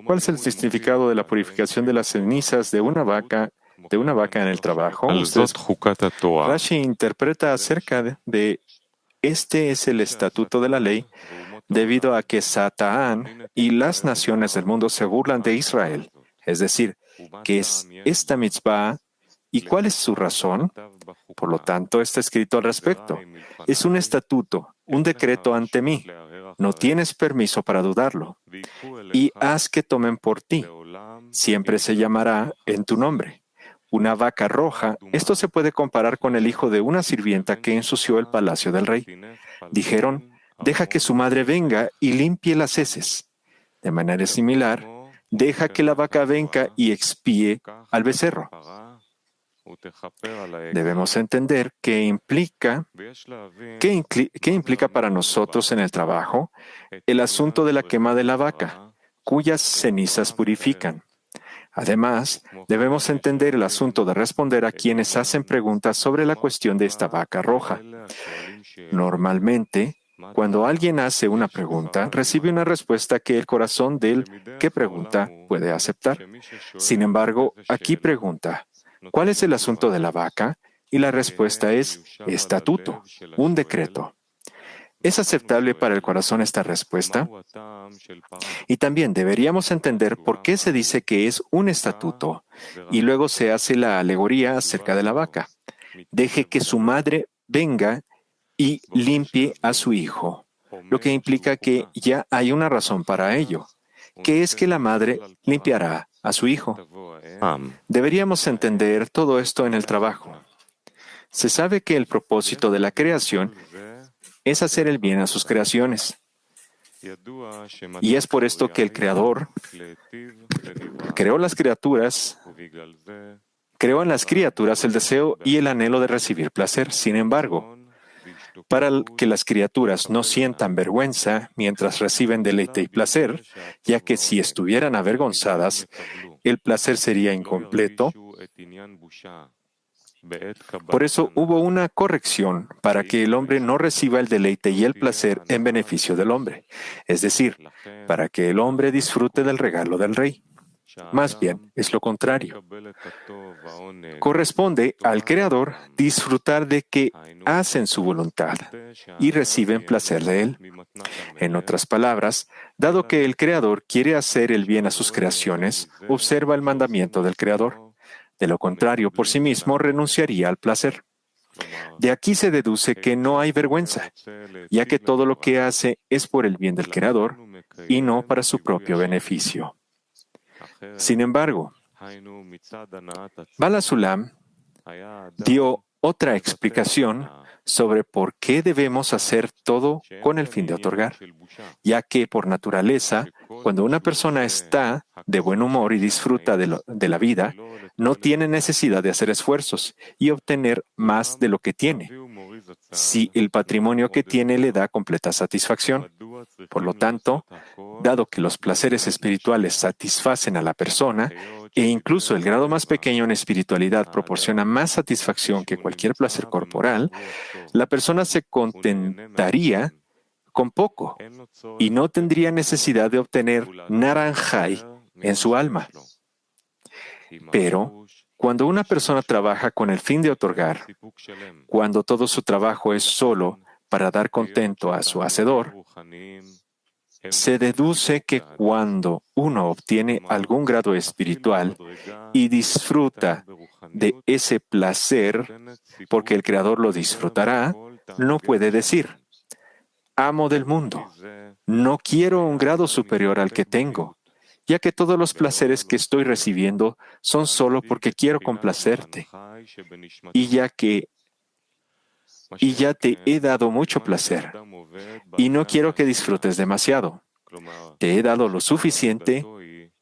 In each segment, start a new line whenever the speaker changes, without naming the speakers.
¿Cuál es el significado de la purificación de las cenizas de una vaca en el trabajo? Rashi interpreta acerca de este es el estatuto de la ley, debido a que Satán y las naciones del mundo se burlan de Israel. Es decir, que es esta mitzvah. ¿Y cuál es su razón? Por lo tanto, está escrito al respecto. Es un estatuto, un decreto ante mí. No tienes permiso para dudarlo. Y haz que tomen por ti. Siempre se llamará en tu nombre. Una vaca roja, esto se puede comparar con el hijo de una sirvienta que ensució el palacio del rey. Dijeron, deja que su madre venga y limpie las heces. De manera similar, deja que la vaca venga y expíe al becerro. Debemos entender qué implica para nosotros en el trabajo el asunto de la quema de la vaca, cuyas cenizas purifican. Además, debemos entender el asunto de responder a quienes hacen preguntas sobre la cuestión de esta vaca roja. Normalmente, cuando alguien hace una pregunta, recibe una respuesta que el corazón del que pregunta puede aceptar. Sin embargo, aquí pregunta, ¿cuál es el asunto de la vaca? Y la respuesta es estatuto, un decreto. ¿Es aceptable para el corazón esta respuesta? Y también deberíamos entender por qué se dice que es un estatuto y luego se hace la alegoría acerca de la vaca. Deje que su madre venga y limpie a su hijo, lo que implica que ya hay una razón para ello, que es que la madre limpiará a su hijo. Deberíamos entender todo esto en el trabajo. Se sabe que el propósito de la creación es hacer el bien a sus creaciones. Y es por esto que el Creador creó en las criaturas el deseo y el anhelo de recibir placer. Sin embargo, para que las criaturas no sientan vergüenza mientras reciben deleite y placer, ya que si estuvieran avergonzadas, el placer sería incompleto. Por eso hubo una corrección para que el hombre no reciba el deleite y el placer en beneficio del hombre, es decir, para que el hombre disfrute del regalo del rey. Más bien, es lo contrario. Corresponde al Creador disfrutar de que hacen su voluntad y reciben placer de él. En otras palabras, dado que el Creador quiere hacer el bien a sus creaciones, observa el mandamiento del Creador. De lo contrario, por sí mismo renunciaría al placer. De aquí se deduce que no hay vergüenza, ya que todo lo que hace es por el bien del Creador y no para su propio beneficio. Sin embargo, Bala Sulam dio otra explicación sobre por qué debemos hacer todo con el fin de otorgar, ya que por naturaleza, cuando una persona está de buen humor y disfruta de la vida, no tiene necesidad de hacer esfuerzos y obtener más de lo que tiene, si el patrimonio que tiene le da completa satisfacción. Por lo tanto, dado que los placeres espirituales satisfacen a la persona, e incluso el grado más pequeño en espiritualidad proporciona más satisfacción que cualquier placer corporal, la persona se contentaría con poco y no tendría necesidad de obtener naranjai en su alma. Pero, cuando una persona trabaja con el fin de otorgar, cuando todo su trabajo es solo para dar contento a su hacedor, se deduce que cuando uno obtiene algún grado espiritual y disfruta de ese placer, porque el Creador lo disfrutará, no puede decir, amo del mundo, no quiero un grado superior al que tengo, ya que todos los placeres que estoy recibiendo son solo porque quiero complacerte, y ya te he dado mucho placer, y no quiero que disfrutes demasiado. Te he dado lo suficiente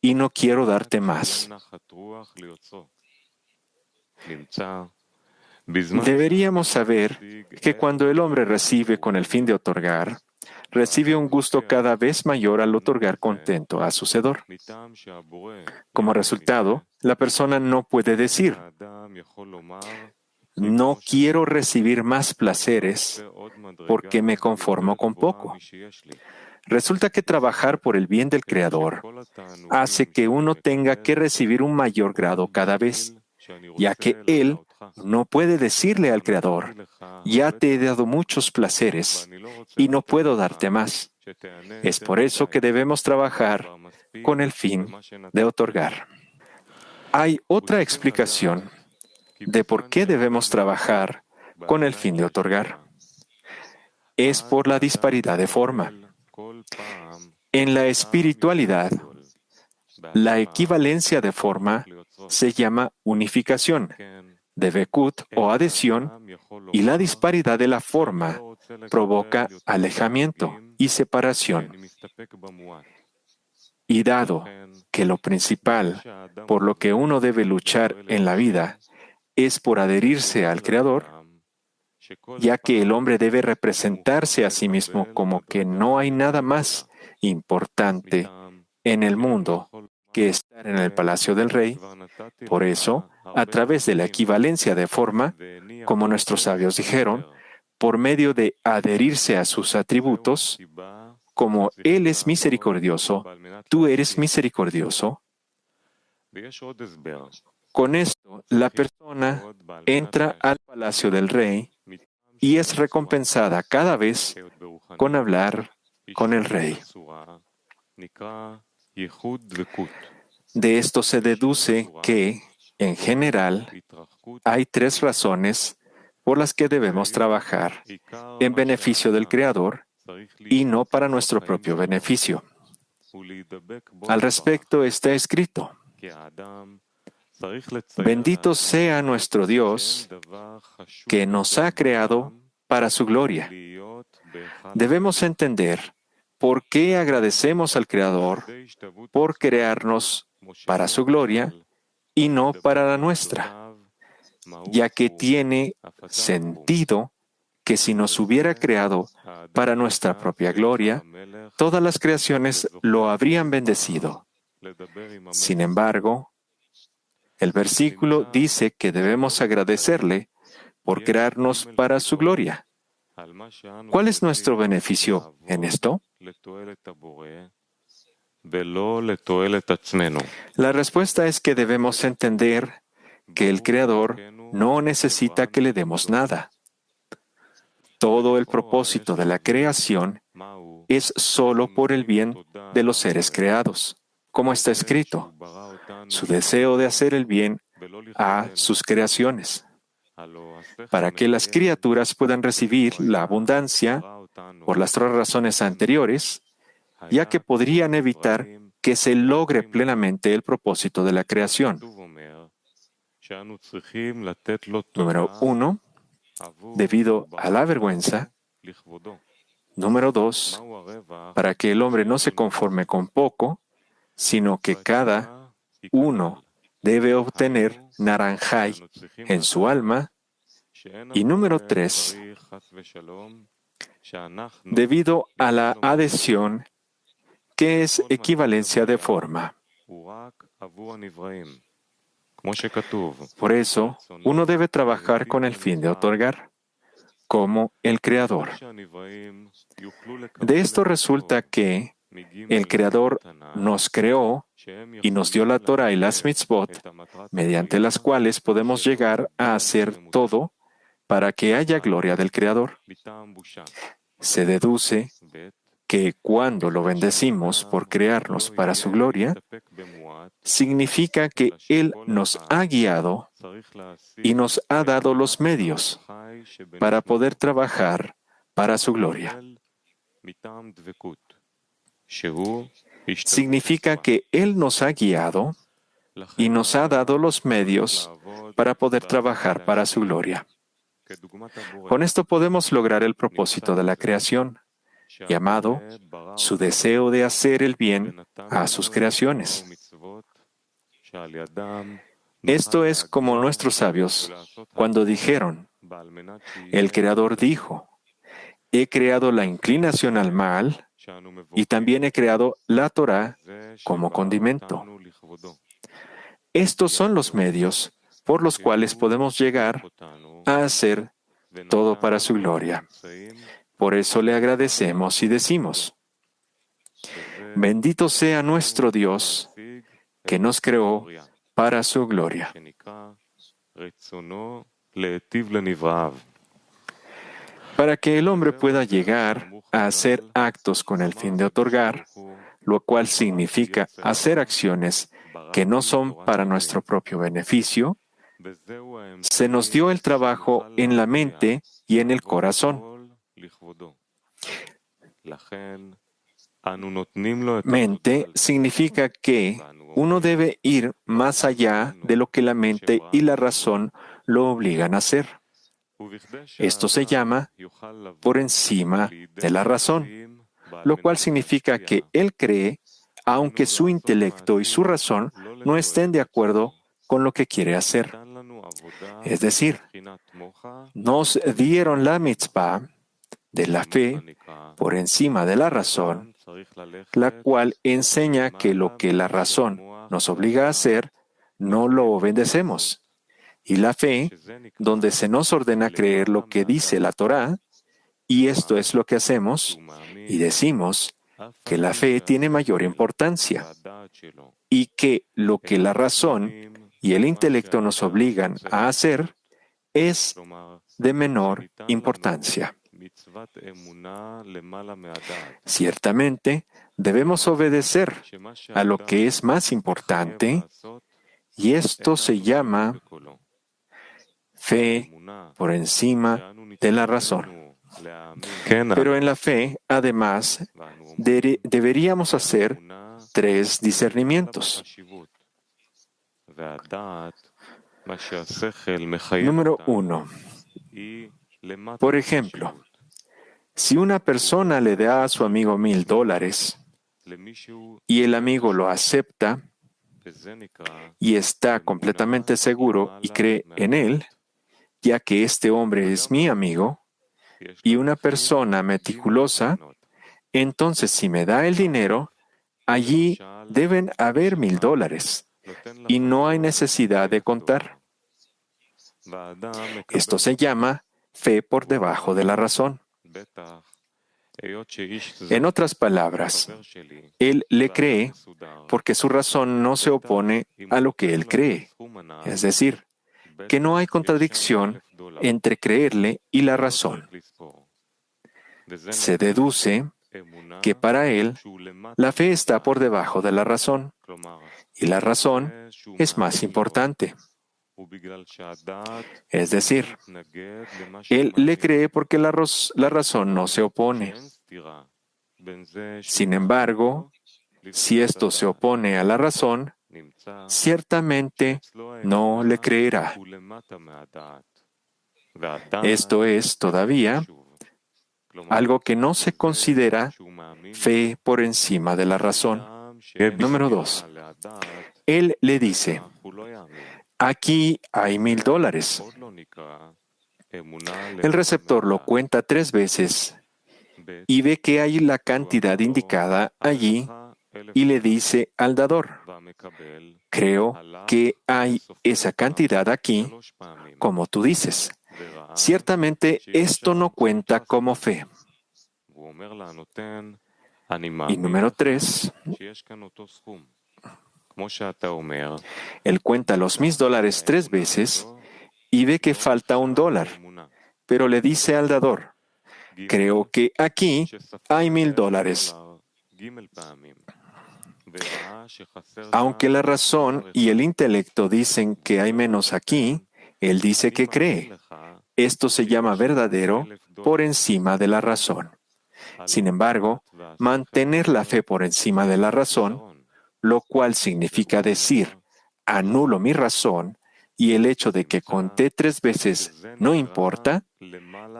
y no quiero darte más. Deberíamos saber que cuando el hombre recibe con el fin de otorgar, recibe un gusto cada vez mayor al otorgar contento a su hacedor. Como resultado, la persona no puede decir, no quiero recibir más placeres porque me conformo con poco. Resulta que trabajar por el bien del Creador hace que uno tenga que recibir un mayor grado cada vez, ya que Él no puede decirle al Creador, ya te he dado muchos placeres y no puedo darte más. Es por eso que debemos trabajar con el fin de otorgar. Hay otra explicación de por qué debemos trabajar con el fin de otorgar. Es por la disparidad de forma. En la espiritualidad, la equivalencia de forma se llama unificación, dvekut o adhesión, y la disparidad de la forma provoca alejamiento y separación. Y dado que lo principal por lo que uno debe luchar en la vida es por adherirse al Creador, ya que el hombre debe representarse a sí mismo como que no hay nada más importante en el mundo que estar en el palacio del rey. Por eso, a través de la equivalencia de forma, como nuestros sabios dijeron, por medio de adherirse a sus atributos, como Él es misericordioso, tú eres misericordioso. Con esto, la persona entra al palacio del rey y es recompensada cada vez con hablar con el rey. De esto se deduce que, en general, hay 3 razones por las que debemos trabajar en beneficio del Creador y no para nuestro propio beneficio. Al respecto está escrito: bendito sea nuestro Dios que nos ha creado para su gloria. Debemos entender por qué agradecemos al Creador por crearnos para su gloria y no para la nuestra, ya que tiene sentido que si nos hubiera creado para nuestra propia gloria, todas las creaciones lo habrían bendecido. Sin embargo, el versículo dice que debemos agradecerle por crearnos para su gloria. ¿Cuál es nuestro beneficio en esto? La respuesta es que debemos entender que el Creador no necesita que le demos nada. Todo el propósito de la creación es solo por el bien de los seres creados, como está escrito, su deseo de hacer el bien a sus creaciones, para que las criaturas puedan recibir la abundancia por las 3 razones anteriores, ya que podrían evitar que se logre plenamente el propósito de la creación. Número 1, debido a la vergüenza. Número 2, para que el hombre no se conforme con poco, sino que cada uno debe obtener naranjay en su alma. Y número 3, debido a la adhesión, que es equivalencia de forma. Por eso, uno debe trabajar con el fin de otorgar, como el Creador. De esto resulta que el Creador nos creó y nos dio la Torah y las mitzvot, mediante las cuales podemos llegar a hacer todo para que haya gloria del Creador. Se deduce que cuando lo bendecimos por crearnos para su gloria, significa que Él nos ha guiado y nos ha dado los medios para poder trabajar para su gloria. Significa que Él nos ha guiado y nos ha dado los medios para poder trabajar para su gloria. Con esto podemos lograr el propósito de la creación, llamado su deseo de hacer el bien a sus creaciones. Esto es como nuestros sabios cuando dijeron, el Creador dijo, he creado la inclinación al mal y también he creado la Torah como condimento. Estos son los medios por los cuales podemos llegar a hacer todo para su gloria. Por eso le agradecemos y decimos, Bendito sea nuestro Dios, que nos creó para su gloria. Para que el hombre pueda llegar a hacer actos con el fin de otorgar, lo cual significa hacer acciones que no son para nuestro propio beneficio, se nos dio el trabajo en la mente y en el corazón. Mente significa que uno debe ir más allá de lo que la mente y la razón lo obligan a hacer. Esto se llama por encima de la razón, lo cual significa que él cree, aunque su intelecto y su razón no estén de acuerdo con lo que quiere hacer. Es decir, nos dieron la mitzvah de la fe por encima de la razón, la cual enseña que lo que la razón nos obliga a hacer, no lo obedecemos. Y la fe, donde se nos ordena creer lo que dice la Torá, y esto es lo que hacemos, y decimos que la fe tiene mayor importancia, y que lo que la razón y el intelecto nos obligan a hacer es de menor importancia. Ciertamente, debemos obedecer a lo que es más importante, y esto se llama fe por encima de la razón. Pero en la fe, además, deberíamos hacer 3 discernimientos. Número 1. Por ejemplo, si una persona le da a su amigo $1,000 y el amigo lo acepta y está completamente seguro y cree en él, ya que este hombre es mi amigo, y una persona meticulosa, entonces si me da el dinero, allí deben haber $1,000 y no hay necesidad de contar. Esto se llama fe por debajo de la razón. En otras palabras, él le cree porque su razón no se opone a lo que él cree. Es decir, que no hay contradicción entre creerle y la razón. Se deduce que para él la fe está por debajo de la razón y la razón es más importante. Es decir, él le cree porque la razón no se opone. Sin embargo, si esto se opone a la razón, ciertamente no le creerá. Esto es todavía algo que no se considera fe por encima de la razón. Número 2. Él le dice, aquí hay $1,000. El receptor lo cuenta 3 veces y ve que hay la cantidad indicada allí y le dice al dador, creo que hay esa cantidad aquí, como tú dices. Ciertamente esto no cuenta como fe. Y número 3, él cuenta los $1,000 3 veces y ve que falta $1, pero le dice al dador, creo que aquí hay $1,000. Aunque la razón y el intelecto dicen que hay menos aquí, él dice que cree. Esto se llama verdadero por encima de la razón. Sin embargo, mantener la fe por encima de la razón, lo cual significa decir, anulo mi razón, y el hecho de que conté 3 veces no importa,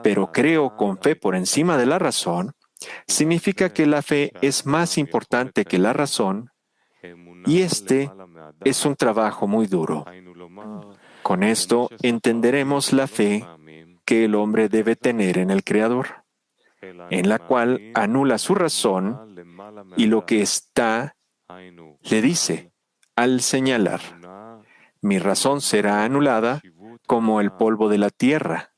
pero creo con fe por encima de la razón, significa que la fe es más importante que la razón, y este es un trabajo muy duro. Con esto entenderemos la fe que el hombre debe tener en el Creador, en la cual anula su razón y lo que está le dice al señalar, mi razón será anulada como el polvo de la tierra,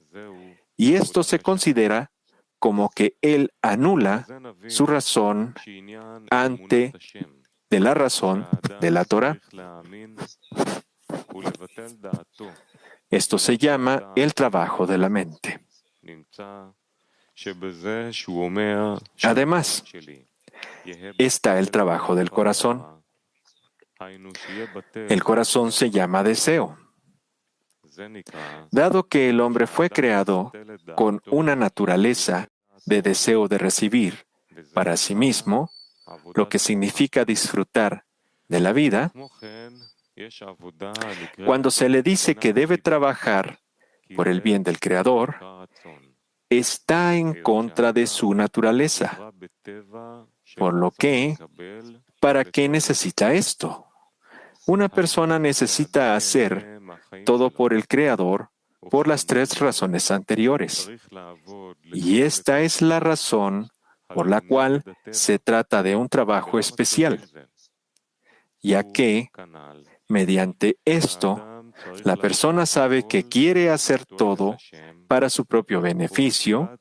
y esto se considera como que él anula su razón ante de la razón de la Torá. Esto se llama el trabajo de la mente. Además, está el trabajo del corazón. El corazón se llama deseo. Dado que el hombre fue creado con una naturaleza de deseo de recibir para sí mismo, lo que significa disfrutar de la vida, cuando se le dice que debe trabajar por el bien del Creador, está en contra de su naturaleza. Por lo que, ¿para qué necesita esto? Una persona necesita hacer todo por el Creador por las 3 razones anteriores. Y esta es la razón por la cual se trata de un trabajo especial, ya que, mediante esto, la persona sabe que quiere hacer todo para su propio beneficio,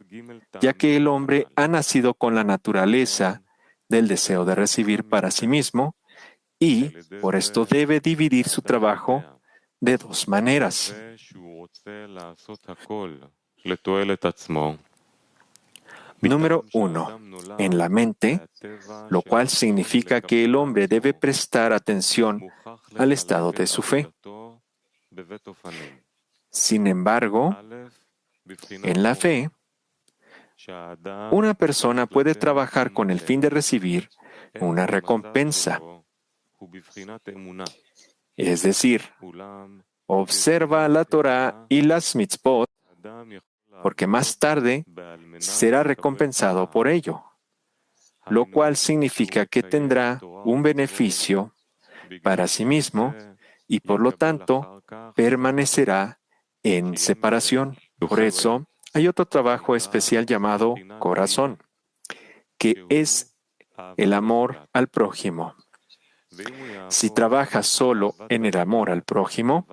ya que el hombre ha nacido con la naturaleza del deseo de recibir para sí mismo y, por esto, debe dividir su trabajo de 2 maneras. Número 1. En la mente, lo cual significa que el hombre debe prestar atención al estado de su fe. Sin embargo, en la fe, una persona puede trabajar con el fin de recibir una recompensa. Es decir, observa la Torá y las mitzvot, porque más tarde será recompensado por ello, lo cual significa que tendrá un beneficio para sí mismo y por lo tanto permanecerá en separación. Por eso, hay otro trabajo especial llamado corazón, que es el amor al prójimo. Si trabaja solo en el amor al prójimo,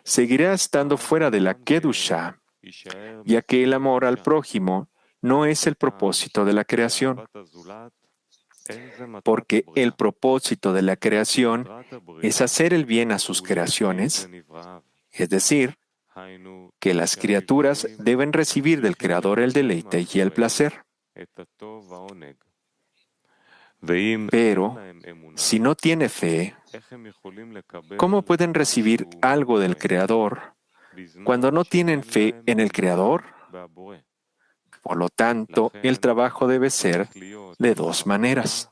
seguirá estando fuera de la Kedushá, ya que el amor al prójimo no es el propósito de la creación, porque el propósito de la creación es hacer el bien a sus creaciones, es decir, que las criaturas deben recibir del Creador el deleite y el placer. Pero, si no tiene fe, ¿cómo pueden recibir algo del Creador cuando no tienen fe en el Creador? Por lo tanto, el trabajo debe ser de 2 maneras.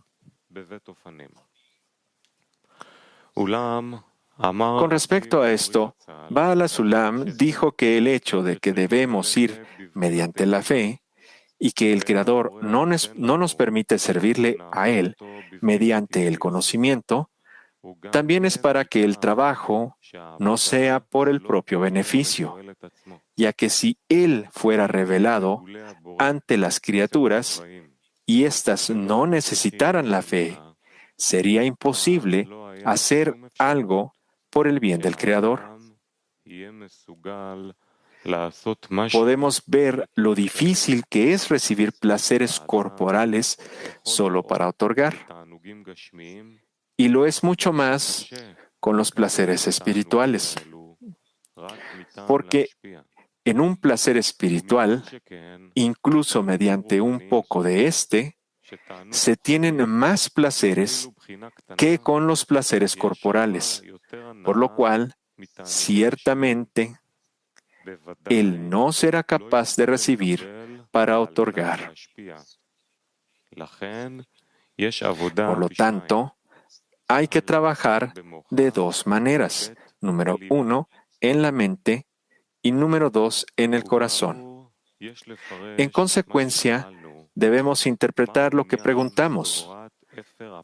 Con respecto a esto, Baal HaSulam dijo que el hecho de que debemos ir mediante la fe y que el Creador no nos permite servirle a Él mediante el conocimiento, también es para que el trabajo no sea por el propio beneficio, ya que si Él fuera revelado ante las criaturas y éstas no necesitaran la fe, sería imposible hacer algo por el bien del Creador. Podemos ver lo difícil que es recibir placeres corporales solo para otorgar. Y lo es mucho más con los placeres espirituales. Porque en un placer espiritual, incluso mediante un poco de éste, se tienen más placeres que con los placeres corporales, por lo cual, ciertamente, él no será capaz de recibir para otorgar. Por lo tanto, hay que trabajar de 2 maneras. Número 1, en la mente y número 2, en el corazón. En consecuencia, debemos interpretar lo que preguntamos.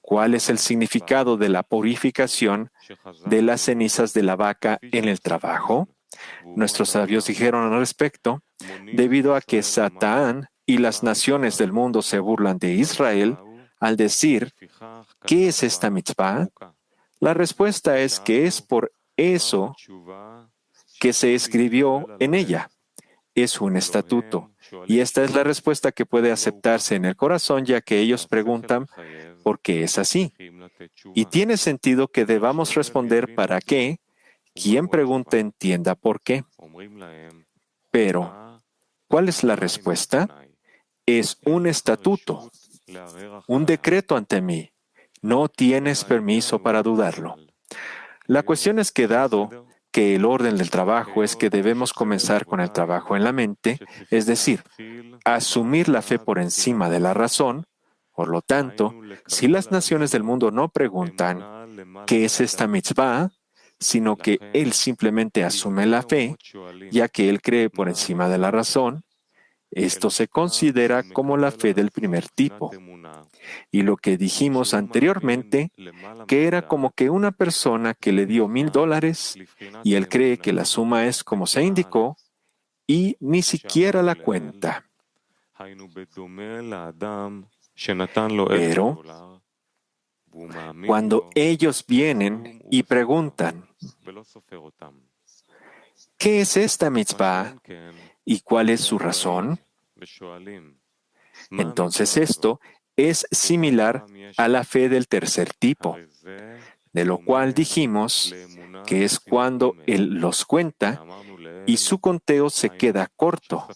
¿Cuál es el significado de la purificación de las cenizas de la vaca en el trabajo? Nuestros sabios dijeron al respecto, debido a que Satán y las naciones del mundo se burlan de Israel al decir, ¿qué es esta mitzvah? La respuesta es que es por eso que se escribió en ella. es un estatuto. Y esta es la respuesta que puede aceptarse en el corazón, ya que ellos preguntan por qué es así. Y tiene sentido que debamos responder para que quien pregunta entienda por qué. Pero, ¿cuál es la respuesta? Es un estatuto, un decreto ante mí. No tienes permiso para dudarlo. La cuestión es que dado que el orden del trabajo es que debemos comenzar con el trabajo en la mente, es decir, asumir la fe por encima de la razón, por lo tanto, si las naciones del mundo no preguntan ¿qué es esta mitzvah?, sino que él simplemente asume la fe, ya que él cree por encima de la razón, esto se considera como la fe del primer tipo. Y lo que dijimos anteriormente, que era como que una persona que le dio $1,000 y él cree que la suma es como se indicó y ni siquiera la cuenta. Pero cuando ellos vienen y preguntan, ¿qué es esta mitzvah y cuál es su razón? Entonces esto es similar a la fe del tercer tipo, de lo cual dijimos que es cuando él los cuenta y su conteo se queda corto,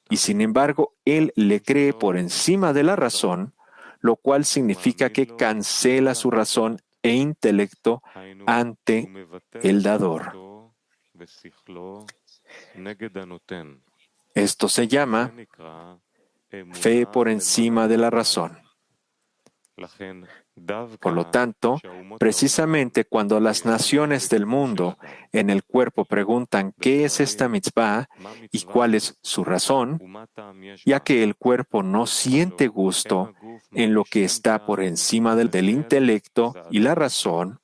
y sin embargo él le cree por encima de la razón, lo cual significa que cancela su razón e intelecto ante el dador. Esto se llama fe por encima de la razón. Por lo tanto, precisamente cuando las naciones del mundo en el cuerpo preguntan qué es esta mitzvah y cuál es su razón, ya que el cuerpo no siente gusto en lo que está por encima del intelecto y la razón,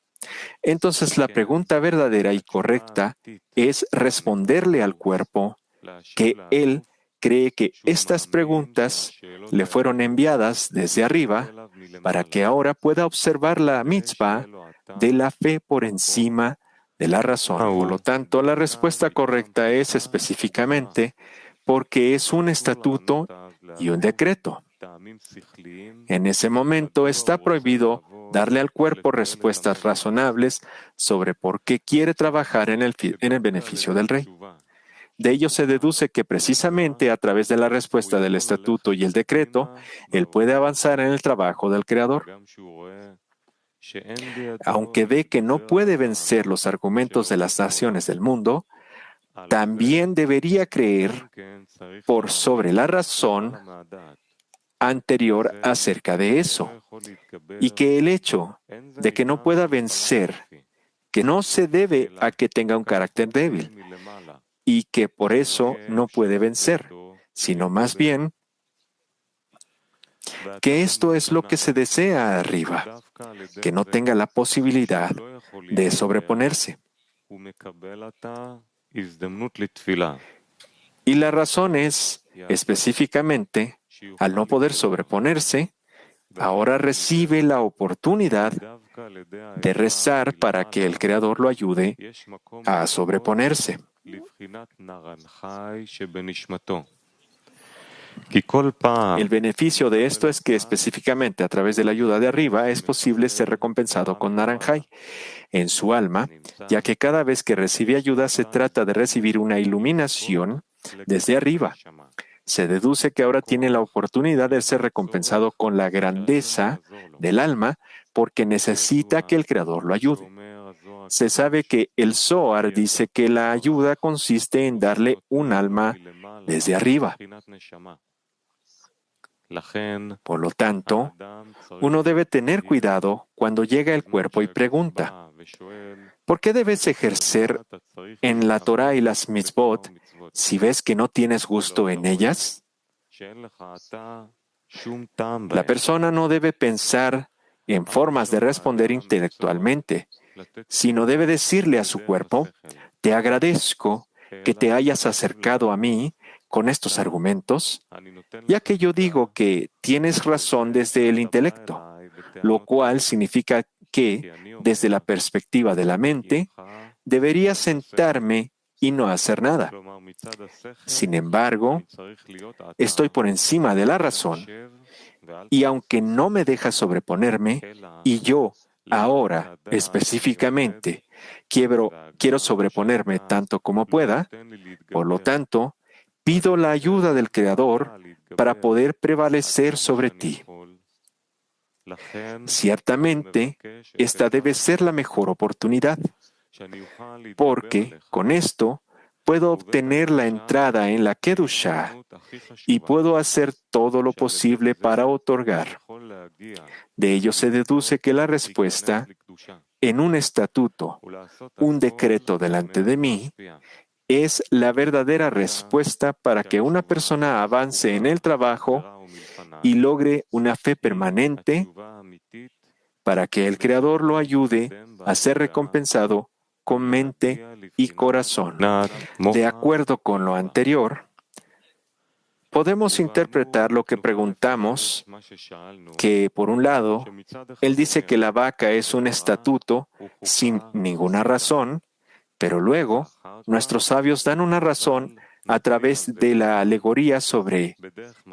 entonces la pregunta verdadera y correcta es responderle al cuerpo que él cree que estas preguntas le fueron enviadas desde arriba para que ahora pueda observar la mitzvah de la fe por encima de la razón. Por lo tanto, la respuesta correcta es específicamente porque es un estatuto y un decreto. En ese momento está prohibido darle al cuerpo respuestas razonables sobre por qué quiere trabajar en el beneficio del rey. De ello se deduce que precisamente a través de la respuesta del estatuto y el decreto, él puede avanzar en el trabajo del Creador. Aunque ve que no puede vencer los argumentos de las naciones del mundo, también debería creer por sobre la razón anterior acerca de eso, y que el hecho de que no pueda vencer, que no se debe a que tenga un carácter débil, y que por eso no puede vencer, sino más bien que esto es lo que se desea arriba, que no tenga la posibilidad de sobreponerse. Y la razón es, específicamente, al no poder sobreponerse, ahora recibe la oportunidad de rezar para que el Creador lo ayude a sobreponerse. El beneficio de esto es que específicamente a través de la ayuda de arriba es posible ser recompensado con Naranjai en su alma, ya que cada vez que recibe ayuda se trata de recibir una iluminación desde arriba. Se deduce que ahora tiene la oportunidad de ser recompensado con la grandeza del alma porque necesita que el Creador lo ayude. Se sabe que el Zohar dice que la ayuda consiste en darle un alma desde arriba. Por lo tanto, uno debe tener cuidado cuando llega el cuerpo y pregunta, ¿por qué debes ejercer en la Torah y las mitzvot si ves que no tienes gusto en ellas? La persona no debe pensar en formas de responder intelectualmente, sino debe decirle a su cuerpo, te agradezco que te hayas acercado a mí con estos argumentos, ya que yo digo que tienes razón desde el intelecto, lo cual significa que, desde la perspectiva de la mente, debería sentarme y no hacer nada. Sin embargo, estoy por encima de la razón, y aunque no me deja sobreponerme, y yo ahora específicamente quiero sobreponerme tanto como pueda, por lo tanto, pido la ayuda del Creador para poder prevalecer sobre ti. Ciertamente, esta debe ser la mejor oportunidad, porque con esto puedo obtener la entrada en la Kedushá y puedo hacer todo lo posible para otorgar. De ello se deduce que la respuesta en un estatuto, un decreto delante de mí, es la verdadera respuesta para que una persona avance en el trabajo y logre una fe permanente para que el Creador lo ayude a ser recompensado con mente y corazón. De acuerdo con lo anterior, podemos interpretar lo que preguntamos, que por un lado, él dice que la vaca es un estatuto sin ninguna razón, pero luego nuestros sabios dan una razón a través de la alegoría sobre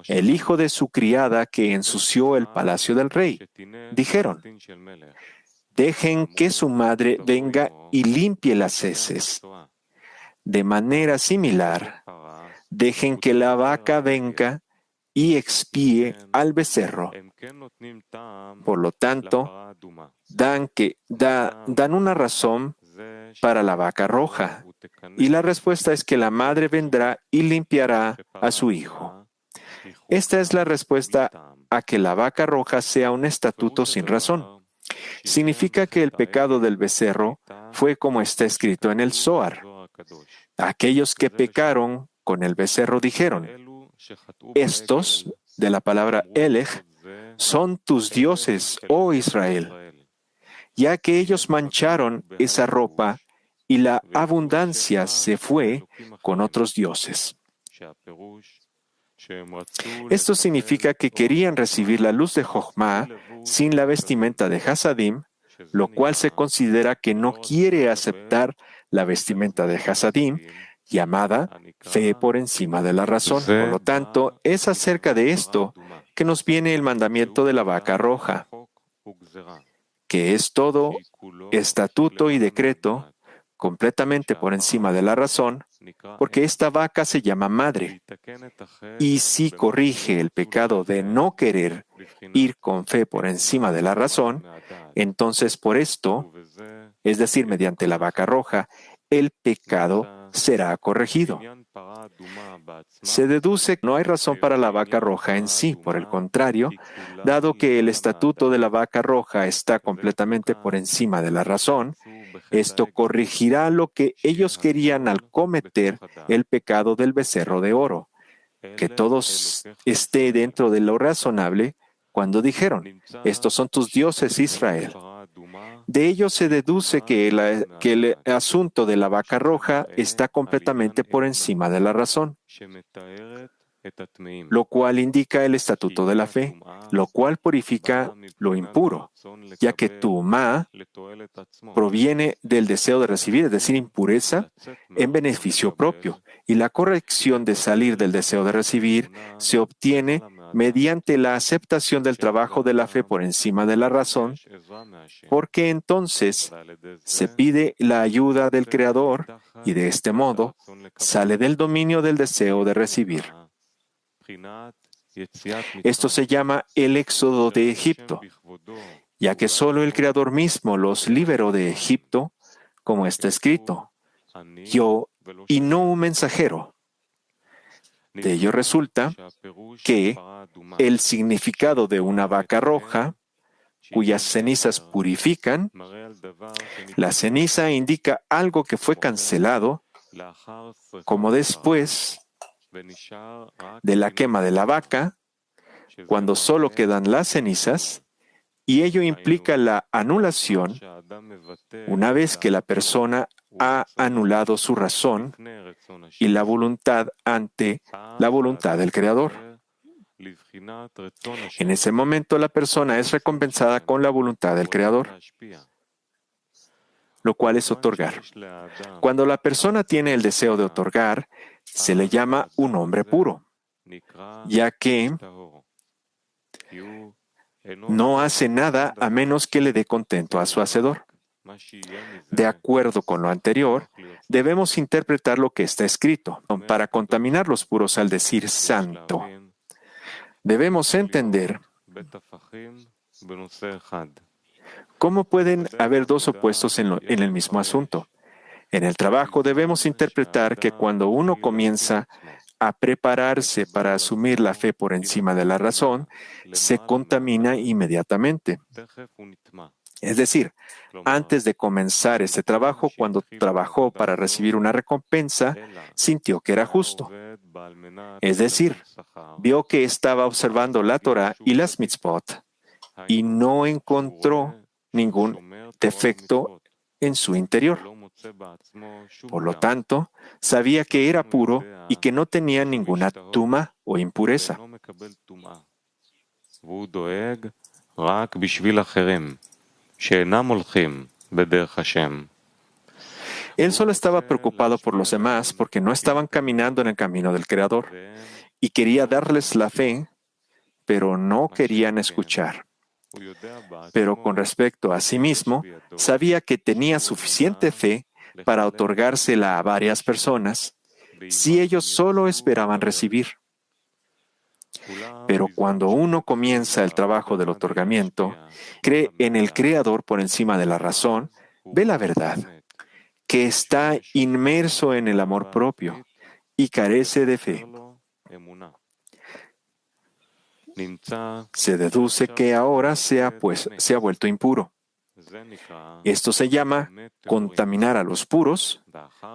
el hijo de su criada que ensució el palacio del rey. Dijeron, dejen que su madre venga y limpie las heces. De manera similar, dejen que la vaca venga y expíe al becerro. Por lo tanto, dan una razón para la vaca roja, y la respuesta es que la madre vendrá y limpiará a su hijo. Esta es la respuesta a que la vaca roja sea un estatuto sin razón. Significa que el pecado del becerro fue como está escrito en el Zohar. Aquellos que pecaron con el becerro dijeron, estos, de la palabra Elej, son tus dioses, oh Israel, ya que ellos mancharon esa ropa y la abundancia se fue con otros dioses. Esto significa que querían recibir la luz de Jochma sin la vestimenta de Hasadim, lo cual se considera que no quiere aceptar la vestimenta de Hasadim, llamada fe por encima de la razón. Por lo tanto, es acerca de esto que nos viene el mandamiento de la vaca roja, que es todo estatuto y decreto completamente por encima de la razón, porque esta vaca se llama madre. Y si corrige el pecado de no querer ir con fe por encima de la razón, entonces por esto, es decir, mediante la vaca roja, el pecado será corregido. Se deduce que no hay razón para la vaca roja en sí, por el contrario, dado que el estatuto de la vaca roja está completamente por encima de la razón, esto corregirá lo que ellos querían al cometer el pecado del becerro de oro, que todo esté dentro de lo razonable cuando dijeron, estos son tus dioses, Israel. De ello se deduce que el asunto de la vaca roja está completamente por encima de la razón, lo cual indica el estatuto de la fe, lo cual purifica lo impuro, ya que Tumá proviene del deseo de recibir, es decir, impureza en beneficio propio, y la corrección de salir del deseo de recibir se obtiene mediante la aceptación del trabajo de la fe por encima de la razón, porque entonces se pide la ayuda del Creador y de este modo sale del dominio del deseo de recibir. Esto se llama el éxodo de Egipto, ya que solo el Creador mismo los liberó de Egipto, como está escrito, yo y no un mensajero. De ello resulta que el significado de una vaca roja, cuyas cenizas purifican, la ceniza indica algo que fue cancelado, como después de la quema de la vaca, cuando solo quedan las cenizas, y ello implica la anulación una vez que la persona ha anulado su razón y la voluntad ante la voluntad del Creador. En ese momento la persona es recompensada con la voluntad del Creador. lo cual es otorgar. Cuando la persona tiene el deseo de otorgar, se le llama un hombre puro, ya que no hace nada a menos que le dé contento a su hacedor. De acuerdo con lo anterior, debemos interpretar lo que está escrito. Para contaminar los puros al decir santo, debemos entender cómo pueden haber dos opuestos en el mismo asunto. En el trabajo debemos interpretar que cuando uno comienza a prepararse para asumir la fe por encima de la razón, se contamina inmediatamente. Es decir, antes de comenzar este trabajo, cuando trabajó para recibir una recompensa, sintió que era justo. Es decir, vio que estaba observando la Torah y las mitzvot y no encontró ningún defecto en su interior. Por lo tanto, sabía que era puro y que no tenía ninguna tuma o impureza. Él solo estaba preocupado por los demás porque no estaban caminando en el camino del Creador y quería darles la fe, pero no querían escuchar. Pero con respecto a sí mismo, sabía que tenía suficiente fe para otorgársela a varias personas si ellos solo esperaban recibir. Pero cuando uno comienza el trabajo del otorgamiento, cree en el Creador por encima de la razón, ve la verdad, que está inmerso en el amor propio y carece de fe. Se deduce que ahora se ha vuelto impuro. Esto se llama contaminar a los puros,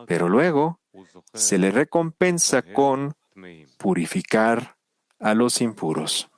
pero luego se le recompensa con purificar a los impuros.